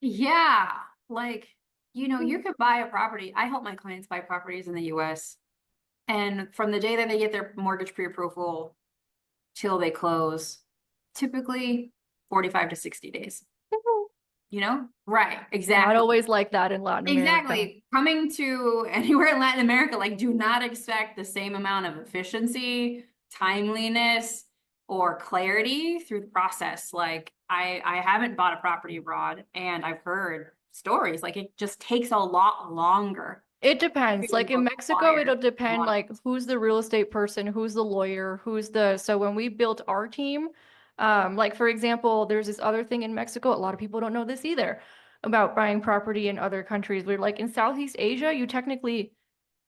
Yeah, like, you could buy a property. I help my clients buy properties in the US. And from the day that they get their mortgage pre-approval till they close, typically 45 to 60 days. Right, Not exactly. always like that in Latin America. Exactly. Coming to anywhere in Latin America, like, do not expect the same amount of efficiency, timeliness, or clarity through the process. Like, I haven't bought a property abroad, and I've heard stories like it just takes a lot longer It depends. to Like in Mexico, it'll acquire a depend lot of like who's the real estate person, who's the lawyer, so when we built our team, like for example, there's this other thing in Mexico, a lot of people don't know this either, about buying property in other countries. We're like in Southeast Asia, you technically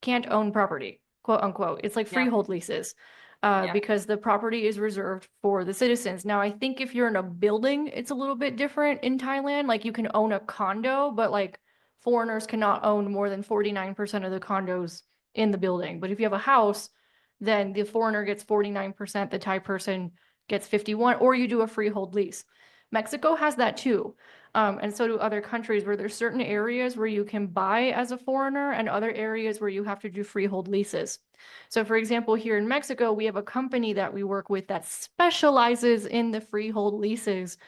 can't own property, quote unquote. It's like yeah, freehold leases, yeah, because the property is reserved for the citizens. Now, I think if you're in a building, it's a little bit different in Thailand. Like you can own a condo, but like foreigners cannot own more than 49% of the condos in the building. But if you have a house, then the foreigner gets 49%, the Thai person gets 51, or you do a freehold lease. Mexico has that too. And so do other countries where there's certain areas where you can buy as a foreigner and other areas where you have to do freehold leases. So for example, here in Mexico, we have a company that we work with that specializes in the freehold leases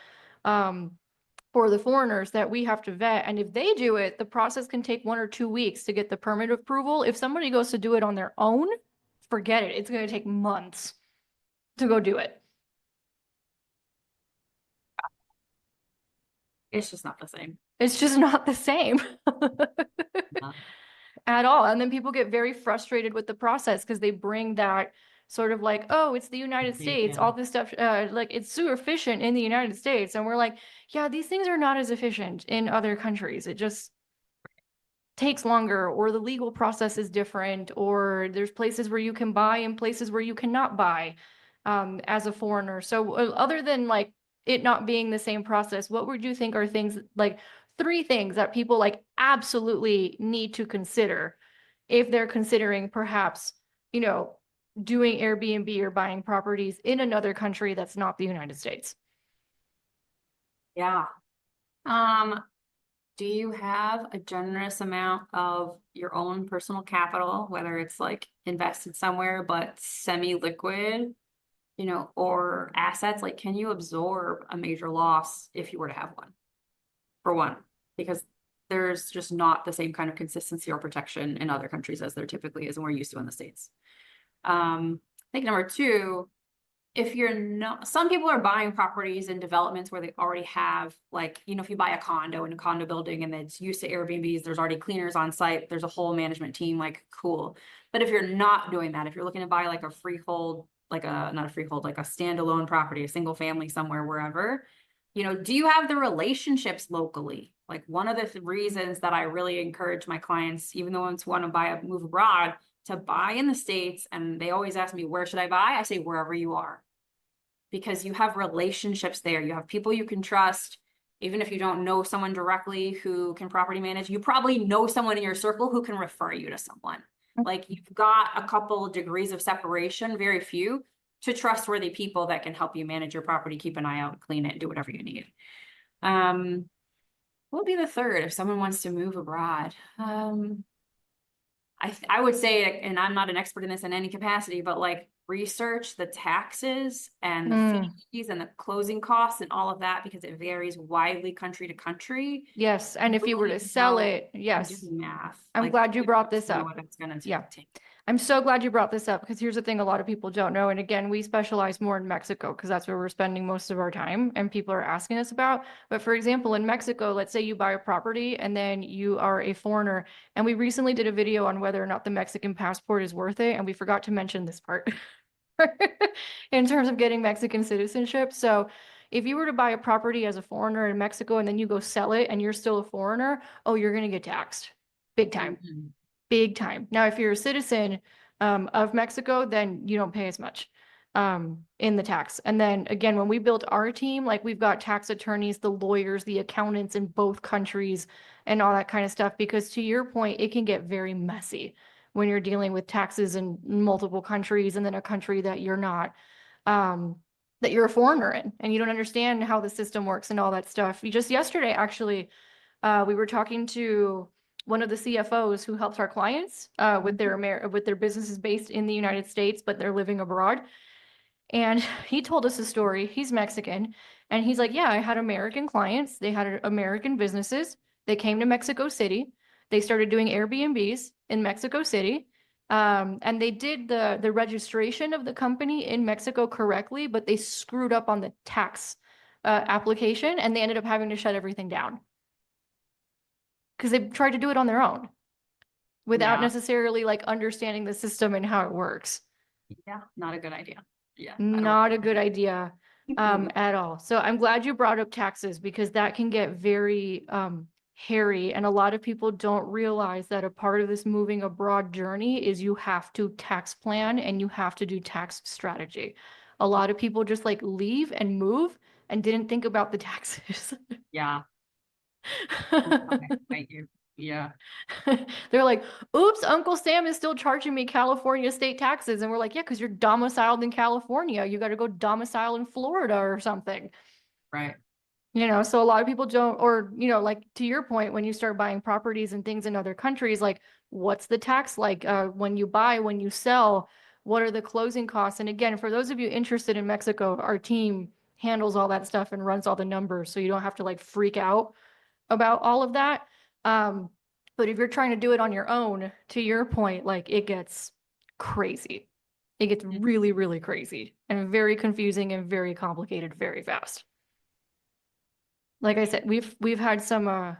for the foreigners that we have to vet. And if they do it, the process can take 1 or 2 weeks to get the permit approval. If somebody goes to do it on their own, forget it. It's going to take months to go do it. It's just not the same. It's just not the same at all. And then people get very frustrated with the process because they bring that sort of like, oh, it's the United States, all this stuff, like it's super efficient in the United States. And we're like, yeah, these things are not as efficient in other countries. It just takes longer, or the legal process is different, or there's places where you can buy and places where you cannot buy as a foreigner. So other than like it not being the same process, what would you think are things like 3 things that people like absolutely need to consider if they're considering perhaps, you know, doing Airbnb or buying properties in another country that's not the United States? Yeah. Do you have a generous amount of your own personal capital, whether it's like invested somewhere but semi-liquid, you know, or assets? Like, can you absorb a major loss if you were to have one? For one, because there's just not the same kind of consistency or protection in other countries as there typically is and we're used to in the States. I think number 2, if you're not, some people are buying properties and developments where they already have, like, you know, if you buy a condo in a condo building and it's used to Airbnbs, there's already cleaners on site, there's a whole management team, like, cool. But if you're not doing that, if you're looking to buy like a freehold, like a, not a freehold, like a standalone property, a single family somewhere, wherever, you know, do you have the relationships locally? Like, one of the reasons that I really encourage my clients, even the ones who want to move abroad, to buy in the States, and they always ask me, where should I buy? I say, wherever you are. Because you have relationships there. You have people you can trust. Even if you don't know someone directly who can property manage, you probably know someone in your circle who can refer you to someone. Like, you've got a couple degrees of separation, very few, to trustworthy people that can help you manage your property, keep an eye out, clean it, do whatever you need. What would be the third if someone wants to move abroad? I would say, and I'm not an expert in this in any capacity, but like, research the taxes and the fees and the closing costs and all of that, because it varies widely country to country. Yes, and if you were to sell it, yes. Do math. I'm Like, glad you brought this up. what it's gonna Yeah. take. I'm so glad you brought this up, because here's the thing a lot of people don't know. And again, we specialize more in Mexico because that's where we're spending most of our time and people are asking us about. But for example, in Mexico, let's say you buy a property and then you are a foreigner. And we recently did a video on whether or not the Mexican passport is worth it. And we forgot to mention this part in terms of getting Mexican citizenship. So if you were to buy a property as a foreigner in Mexico and then you go sell it and you're still a foreigner, oh, you're going to get taxed big time. Big time. Now, if you're a citizen of Mexico, then you don't pay as much in the tax. And then again, when we built our team, like, we've got tax attorneys, the lawyers, the accountants in both countries and all that kind of stuff, because to your point, it can get very messy when you're dealing with taxes in multiple countries and then a country that you're not, that you're a foreigner in and you don't understand how the system works and all that stuff. Just yesterday, actually, we were talking to one of the CFOs who helps our clients with their businesses based in the United States, but they're living abroad. And he told us a story. He's Mexican. And he's like, yeah, I had American clients. They had American businesses. They came to Mexico City. They started doing Airbnbs in Mexico City. And they did the registration of the company in Mexico correctly, but they screwed up on the tax application and they ended up having to shut everything down. Because they tried to do it on their own without necessarily like understanding the system and how it works. Yeah, not a good idea. Yeah. Not a good idea at all. So I'm glad you brought up taxes, because that can get very hairy. And a lot of people don't realize that a part of this moving abroad journey is you have to tax plan and you have to do tax strategy. A lot of people just like leave and move and didn't think about the taxes. Yeah. Okay, thank you. Yeah. They're like, oops, Uncle Sam is still charging me California state taxes. And we're like, yeah, because you're domiciled in California. You got to go domicile in Florida or something. Right. So a lot of people don't, or, like to your point, when you start buying properties and things in other countries, like what's the tax like when you buy, when you sell, what are the closing costs? And again, for those of you interested in Mexico, our team handles all that stuff and runs all the numbers. So you don't have to like freak out about all of that. Um, but if you're trying to do it on your own, to your point, like it gets crazy. It gets really, really crazy and very confusing and very complicated very fast. Like I said, we've had some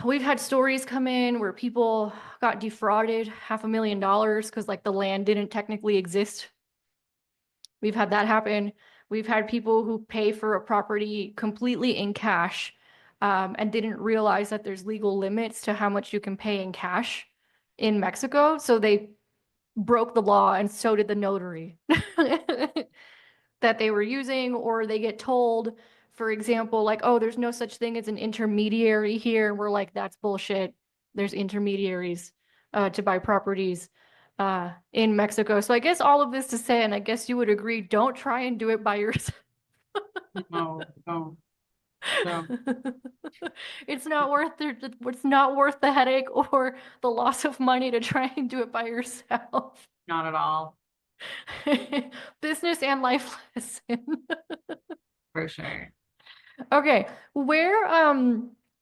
we've had stories come in where people got defrauded $500,000 because like the land didn't technically exist. We've had that happen. We've had people who pay for a property completely in cash, and didn't realize that there's legal limits to how much you can pay in cash in Mexico. So they broke the law, and so did the notary that they were using, or they get told, for example, like, oh, there's no such thing as an intermediary here. And we're like, that's bullshit. There's intermediaries to buy properties in Mexico. So I guess all of this to say, and I guess you would agree, don't try and do it by yourself. No, no, no, It's not worth the headache or the loss of money to try and do it by yourself. not at all, Business and life lesson. for sure. Okay, where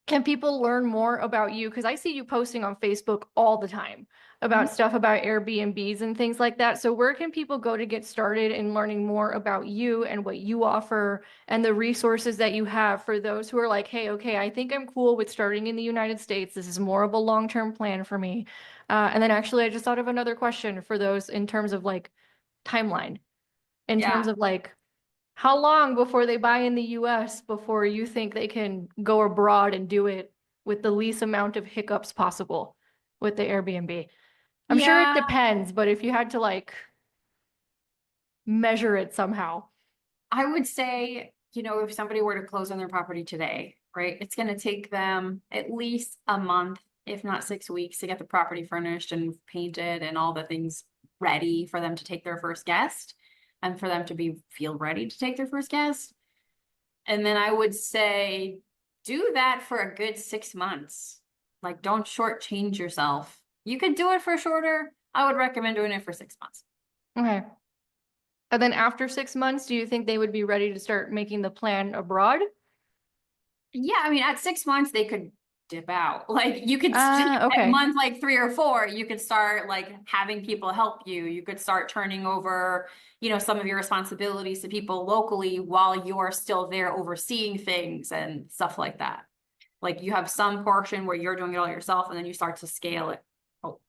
can people learn more about you? Because I see you posting on Facebook all the time about stuff about Airbnbs and things like that. So where can people go to get started in learning more about you and what you offer and the resources that you have for those who are like, hey, okay, I think I'm cool with starting in the United States. This is more of a long-term plan for me. And then actually, I just thought of another question for those in terms of like timeline, in terms Yeah. of like how long before they buy in the US before you think they can go abroad and do it with the least amount of hiccups possible with the Airbnb? I'm sure it Yeah, depends, but if you had to like measure it somehow. I would say, if somebody were to close on their property today, right, it's gonna take them at least a month, if not 6 weeks, to get the property furnished and painted and all the things ready for them to take their first guest and for them to feel ready to take their first guest. And then I would say do that for a good 6 months. Like, don't shortchange yourself. You could do it for shorter. I would recommend doing it for 6 months. Okay. And then after 6 months, do you think they would be ready to start making the plan abroad? Yeah, I mean, at 6 months, they could dip out. Like, you could, Ah, at okay. month like 3 or 4, you could start like having people help you. You could start turning over, some of your responsibilities to people locally while you're still there overseeing things and stuff like that. Like, you have some portion where you're doing it all yourself, and then you start to scale it, oh,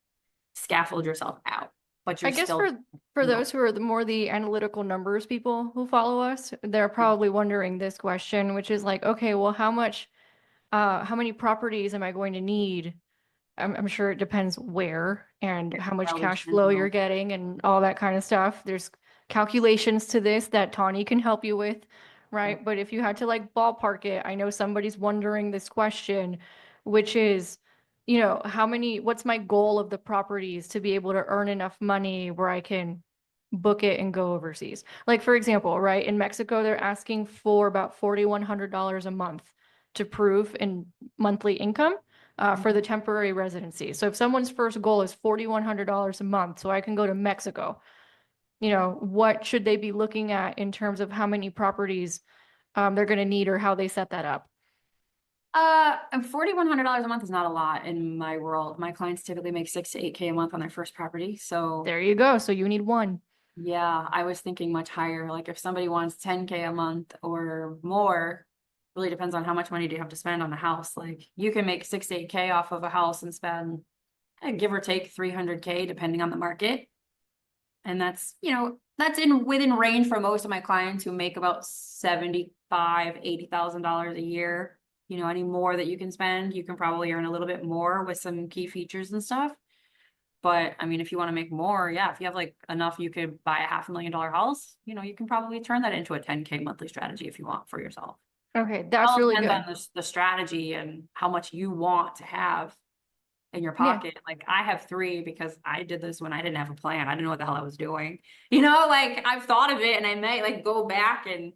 scaffold yourself out, but I you're guess still, for those who are the analytical numbers people who follow us, they're yeah, probably wondering this question, which is like, okay, well, how many properties am I going to need? I'm sure it depends where and how much probably cash depends flow on. you're getting and all that kind of stuff. There's calculations to this that Tawny can help you with, Yeah. right? But if you had to like ballpark it, I know somebody's wondering this question, which is, what's my goal of the properties to be able to earn enough money where I can book it and go overseas? Like, for example, right, in Mexico, they're asking for about $4,100 a month to prove in monthly income for the temporary residency. So if someone's first goal is $4,100 a month, so I can go to Mexico, what should they be looking at in terms of how many properties they're going to need or how they set that up? And $4,100 a month is not a lot in my world. My clients typically make 6 to 8K a month on their first property. So There you go. So you need one. yeah, I was thinking much higher. Like, if somebody wants 10K a month or more, really depends on how much money do you have to spend on a house. Like, you can make 6 to 8K off of a house and spend, give or take 300K depending on the market. And that's within range for most of my clients who make about 75, $80,000 a year. Any more that you can spend, you can probably earn a little bit more with some key features and stuff. But I mean, if you want to make more, yeah, if you have like enough, you could buy a $500,000 house, you can probably turn that into a 10K monthly strategy if you want for yourself. Okay, It that's all really depends good. on the strategy and how much you want to have in your Yeah. pocket. Like I have three because I did this when I didn't have a plan. I didn't know what the hell I was doing. You know, like I've thought of it and I might like go back and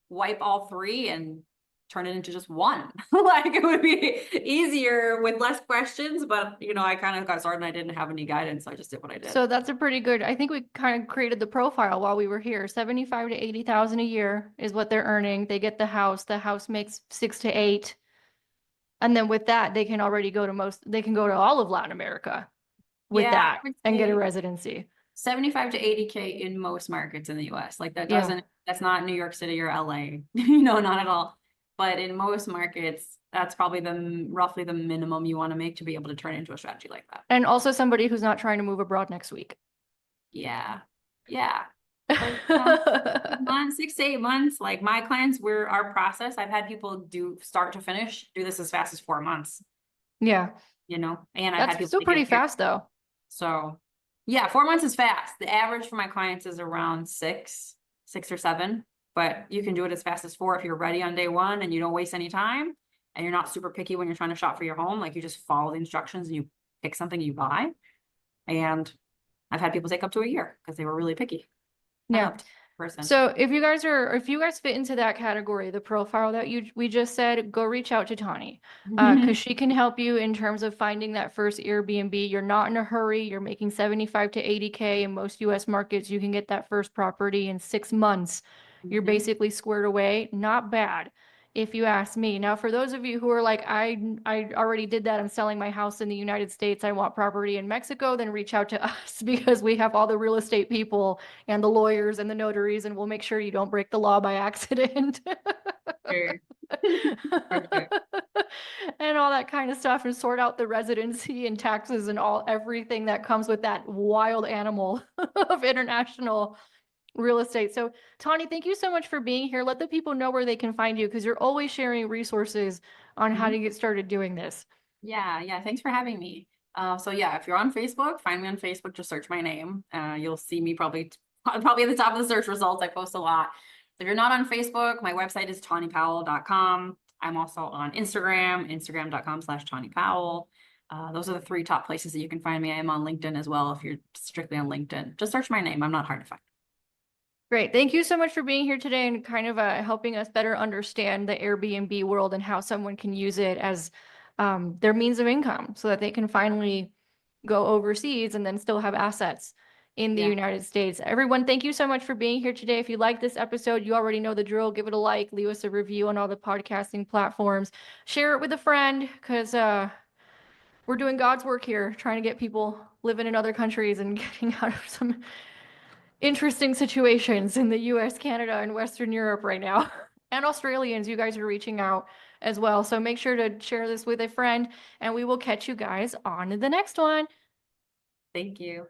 wipe all three and turn it into just one. Like it would be easier with less questions, but you know, I kind of got started and I didn't have any guidance. So I just did what I did. So that's a pretty good, I think we kind of created the profile while we were here. 75 to 80,000 a year is what they're earning. They get the house. The house makes 6 to 8. And then with that, they can go to all of Latin America with Yeah, I that would and get a say residency. 75 to 80K in most markets in the US. Like Yeah. that's not New York City or LA. You know, not at all. But in most markets, that's probably roughly the minimum you want to make to be able to turn into a strategy like that. And also somebody who's not trying to move abroad next week. Yeah. Yeah. But you know, 6 months, 6 to 8 months, like my clients, our process, I've had people do start to finish, do this as fast as 4 months, Yeah. you know, and I've had That's people still to get pretty here. fast though. So yeah, 4 months is fast. The average for my clients is around 6 or 7, but you can do it as fast as 4 if you're ready on day one and you don't waste any time and you're not super picky when you're trying to shop for your home. Like you just follow the instructions and you pick something you buy. And I've had people take up to a year because they were really picky. I Yeah. helped person. So if you guys fit into that category, the profile that we just said, go reach out to Tani, because she can help you in terms of finding that first Airbnb. You're not in a hurry. You're making 75 to 80K in most US markets. You can get that first property in 6 months. You're Mhm. basically squared away. Not bad, if you ask me. Now, for those of you who are like, I already did that. I'm selling my house in the United States. I want property in Mexico, then reach out to us because we have all the real estate people and the lawyers and the notaries, and we'll make sure you don't break the law by accident. Sure. Perfect. And all that kind of stuff, and sort out the residency and taxes and everything that comes with that wild animal of international real estate. So, Tani, thank you so much for being here. Let the people know where they can find you because you're always sharing resources on how to Mhm. get started doing this. Yeah, yeah. Thanks for having me. So yeah, if you're on Facebook, find me on Facebook, just search my name. You'll see me probably at the top of the search results. I post a lot. If you're not on Facebook, my website is TawnyPowell.com. I'm also on Instagram, instagram.com/TawnyPowell. Those are the three top places that you can find me. I am on LinkedIn as well. If you're strictly on LinkedIn, just search my name. I'm not hard to find. Great. Thank you so much for being here today and kind of helping us better understand the Airbnb world and how someone can use it as their means of income so that they can finally go overseas and then still have assets in the Yeah. United States. Everyone, thank you so much for being here today. If you like this episode, you already know the drill. Give it a like, leave us a review on all the podcasting platforms, share it with a friend because we're doing God's work here, trying to get people living in other countries and getting out of some interesting situations in the US, Canada, and Western Europe right now. And Australians, you guys are reaching out as well. So make sure to share this with a friend, and we will catch you guys on the next one. Thank you.